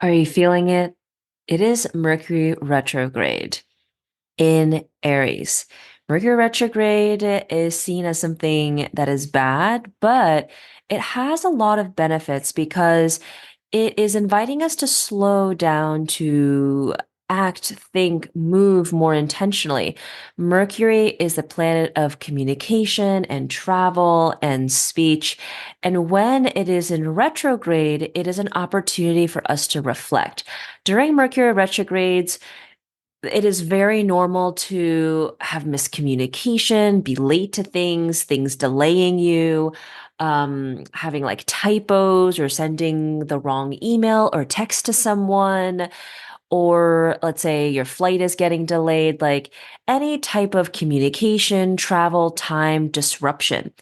Are you feeling it? It is Mercury retrograde in Aries. Mercury retrograde is seen as something that is bad, but it has a lot of benefits because it is inviting us to slow down, to act, think, move more intentionally. Mercury is the planet of communication and travel and speech. And when it is in retrograde, it is an opportunity for us to reflect. During Mercury retrogrades, it is very normal to have miscommunication, be late to things, things delaying you, having like typos or sending the wrong email or text to someone, or let's say your flight is getting delayed, like any type of communication, travel, time disruption.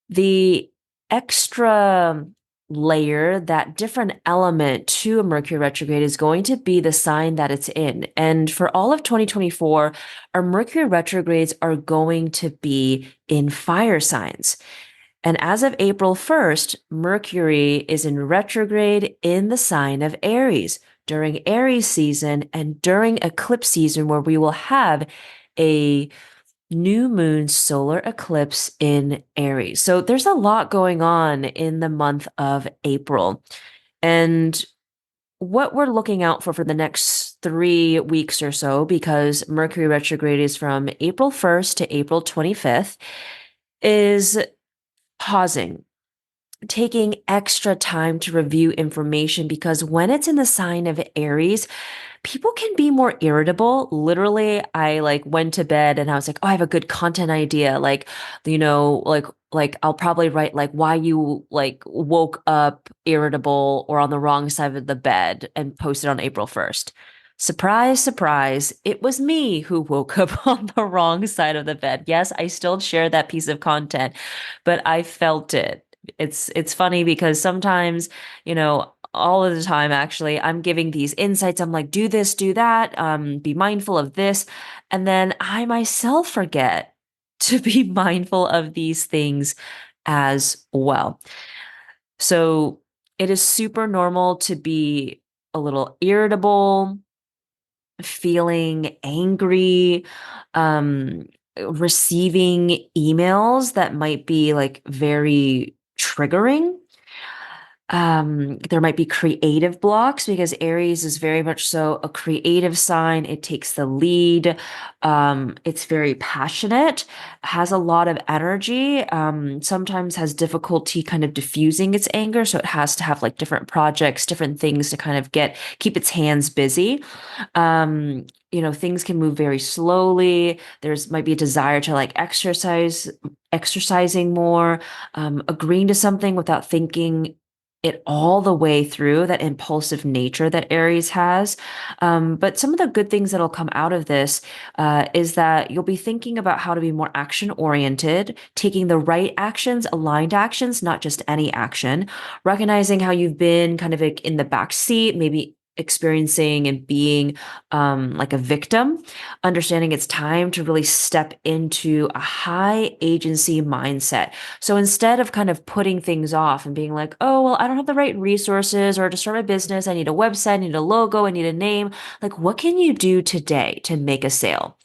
The extra layer, that different element to a Mercury retrograde is going to be the sign that it's in. And for all of 2024, our Mercury retrogrades are going to be in fire signs. And as of April 1st, Mercury is in retrograde in the sign of Aries during Aries season and during eclipse season, where we will have a new moon solar eclipse in Aries. So there's a lot going on in the month of April. And what we're looking out for the next 3 weeks or so, because Mercury retrograde is from April 1st to April 25th, is pausing, taking extra time to review information, because when it's in the sign of Aries, people can be more irritable. Literally, I like went to bed and I was like, oh, I have a good content idea. Like, like I'll probably write like why you like woke up irritable or on the wrong side of the bed and post it on April 1st. Surprise, surprise, it was me who woke up on the wrong side of the bed. Yes, I still share that piece of content, but I felt it. It's funny because sometimes, all of the time actually, I'm giving these insights. I'm like, do this, do that, be mindful of this. And then I myself forget to be mindful of these things as well. So it is super normal to be a little irritable, feeling angry, um, receiving emails that might be like very triggering. There might be creative blocks because Aries is very much so a creative sign. It takes the lead. It's very passionate, has a lot of energy, sometimes has difficulty kind of diffusing its anger. So it has to have like different projects, different things to kind of keep its hands busy. Things can move very slowly. There's might be a desire to like exercising more, agreeing to something without thinking it all the way through, that impulsive nature that Aries has. But some of the good things that'll come out of this is that you'll be thinking about how to be more action oriented, taking the right actions, aligned actions, not just any action, recognizing how you've been kind of like in the back seat, maybe experiencing and being like a victim, understanding it's time to really step into a high agency mindset. So instead of kind of putting things off and being like, oh, well, I don't have the right resources or to start my business, I need a website, I need a logo, I need a name. Like, what can you do today to make a sale?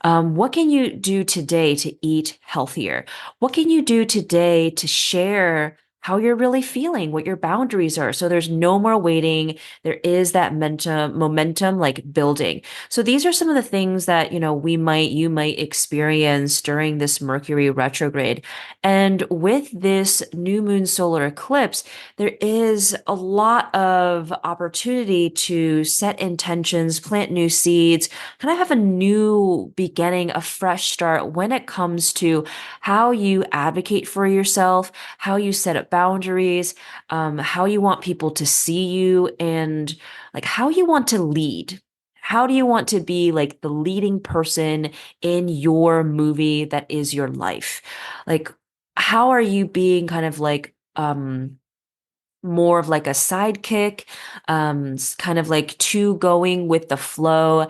What can you do today to eat healthier? What can you do today to share how you're really feeling, what your boundaries are? So there's no more waiting. There is that momentum like building. So these are some of the things that, you might experience during this Mercury retrograde. And with this new moon solar eclipse, there is a lot of opportunity to set intentions, plant new seeds, kind of have a new beginning, a fresh start when it comes to how you advocate for yourself, how you set up boundaries, how you want people to see you, and like how you want to lead. How do you want to be like the leading person in your movie that is your life? Like, how are you being kind of like, more of like a sidekick, kind of like two going with the flow,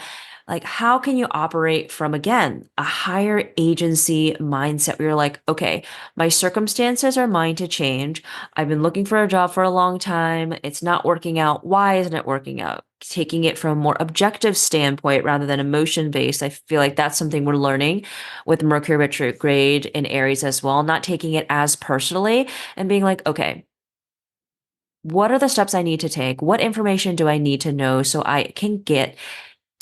Like, how can you operate from, again, a higher agency mindset where you're like, okay, my circumstances are mine to change. I've been looking for a job for a long time. It's not working out. Why isn't it working out? Taking it from a more objective standpoint rather than emotion based. I feel like that's something we're learning with Mercury retrograde in Aries as well, not taking it as personally and being like, okay, what are the steps I need to take? What information do I need to know so I can get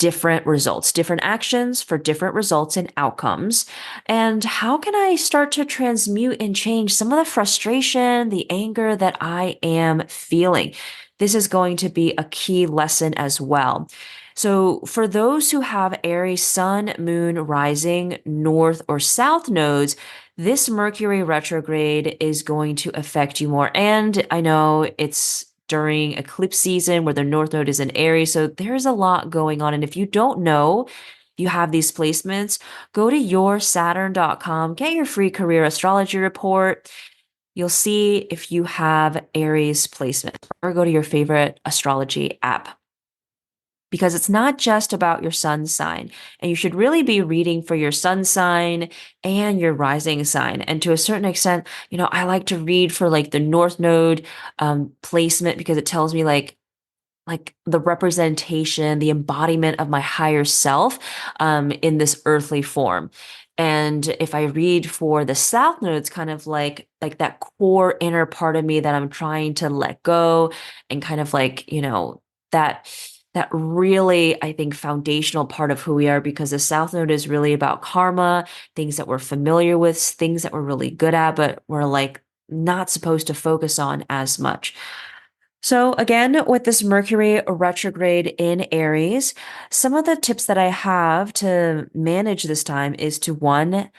different results, different actions for different results and outcomes? And how can I start to transmute and change some of the frustration, the anger that I am feeling? This is going to be a key lesson as well. So, for those who have Aries sun, moon, rising, north, or south nodes, this Mercury retrograde is going to affect you more. And I know it's during eclipse season where the North Node is in Aries. So there's a lot going on. And if you don't know you have these placements, go to yoursaturn.com, get your free career astrology report. You'll see if you have Aries placement, or go to your favorite astrology app, because it's not just about your sun sign. And you should really be reading for your sun sign and your rising sign. And to a certain extent, I like to read for like the North Node placement because it tells me like the representation, the embodiment of my higher self in this earthly form. And if I read for the South Node, it's kind of like that core inner part of me that I'm trying to let go, and kind of like, that that really, I think, foundational part of who we are, because the South Node is really about karma, things that we're familiar with, things that we're really good at, but we're like not supposed to focus on as much. So, again, with this Mercury retrograde in Aries, some of the tips that I have to manage this time is to, one,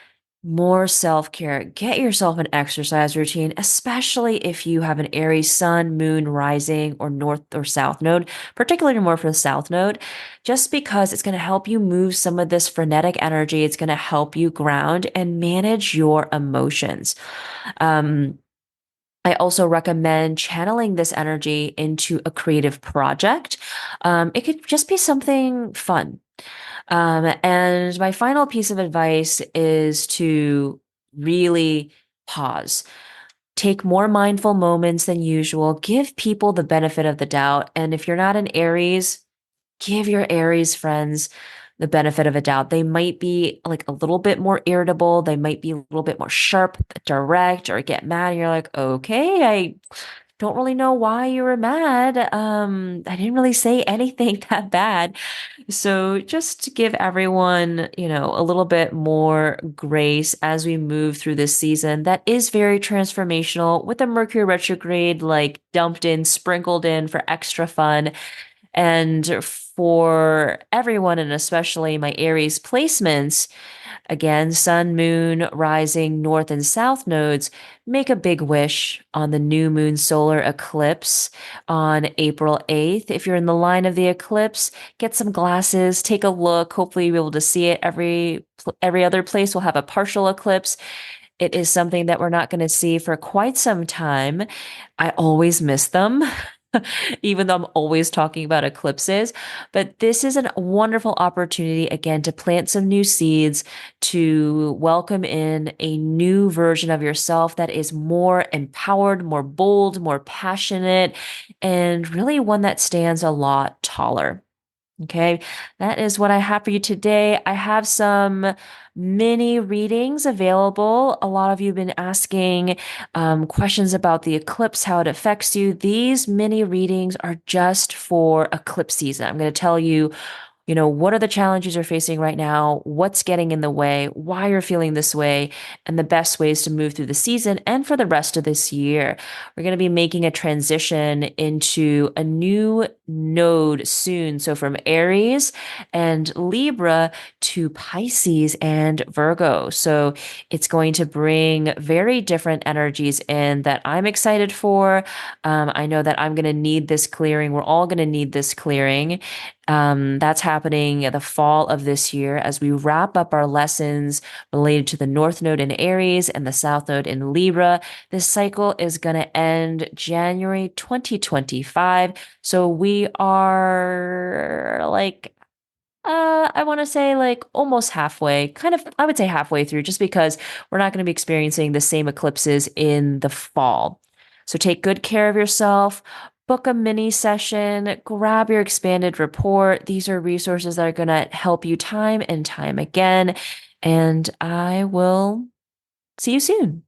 more self-care. Get yourself an exercise routine, especially if you have an Aries sun, moon, rising, or north or south node, particularly more for the south node, just because it's going to help you move some of this frenetic energy. It's going to help you ground and manage your emotions. Um, I also recommend channeling this energy into a creative project. It could just be something fun. And my final piece of advice is to really pause. Take more mindful moments than usual. Give people the benefit of the doubt. And if you're not an Aries, give your Aries friends the benefit of a doubt. They might be like a little bit more irritable. They might be a little bit more sharp, direct, or get mad. And you're like, okay, I don't really know why you were mad. I didn't really say anything that bad. So just to give everyone, a little bit more grace as we move through this season that is very transformational, with the Mercury retrograde like dumped in, sprinkled in for extra fun. And for everyone, and especially my Aries placements, again, sun, moon, rising, north, and south nodes, make a big wish on the new moon solar eclipse on April 8th. If you're in the line of the eclipse, get some glasses, take a look. Hopefully, you'll be able to see it. Every other place will have a partial eclipse. It is something that we're not going to see for quite some time. I always miss them. Even though I'm always talking about eclipses. But this is a wonderful opportunity, again, to plant some new seeds, to welcome in a new version of yourself that is more empowered, more bold, more passionate, and really one that stands a lot taller. Okay, that is what I have for you today. I have some mini readings available. A lot of you have been asking questions about the eclipse, how it affects you. These mini readings are just for eclipse season. I'm going to tell you, what are the challenges you're facing right now? What's getting in the way? Why you're feeling this way? And the best ways to move through the season and for the rest of this year. We're going to be making a transition into a new node soon. So from Aries and Libra to Pisces and Virgo. So it's going to bring very different energies in that I'm excited for. I know that I'm going to need this clearing. We're all going to need this clearing. That's happening the fall of this year as we wrap up our lessons related to the North Node in Aries and the South Node in Libra. This cycle is going to end January 2025. So we are like I want to say like almost halfway, kind of, I would say halfway through, just because we're not going to be experiencing the same eclipses in the fall. So take good care of yourself, book a mini session, grab your expanded report. These are resources that are going to help you time and time again. And I will see you soon.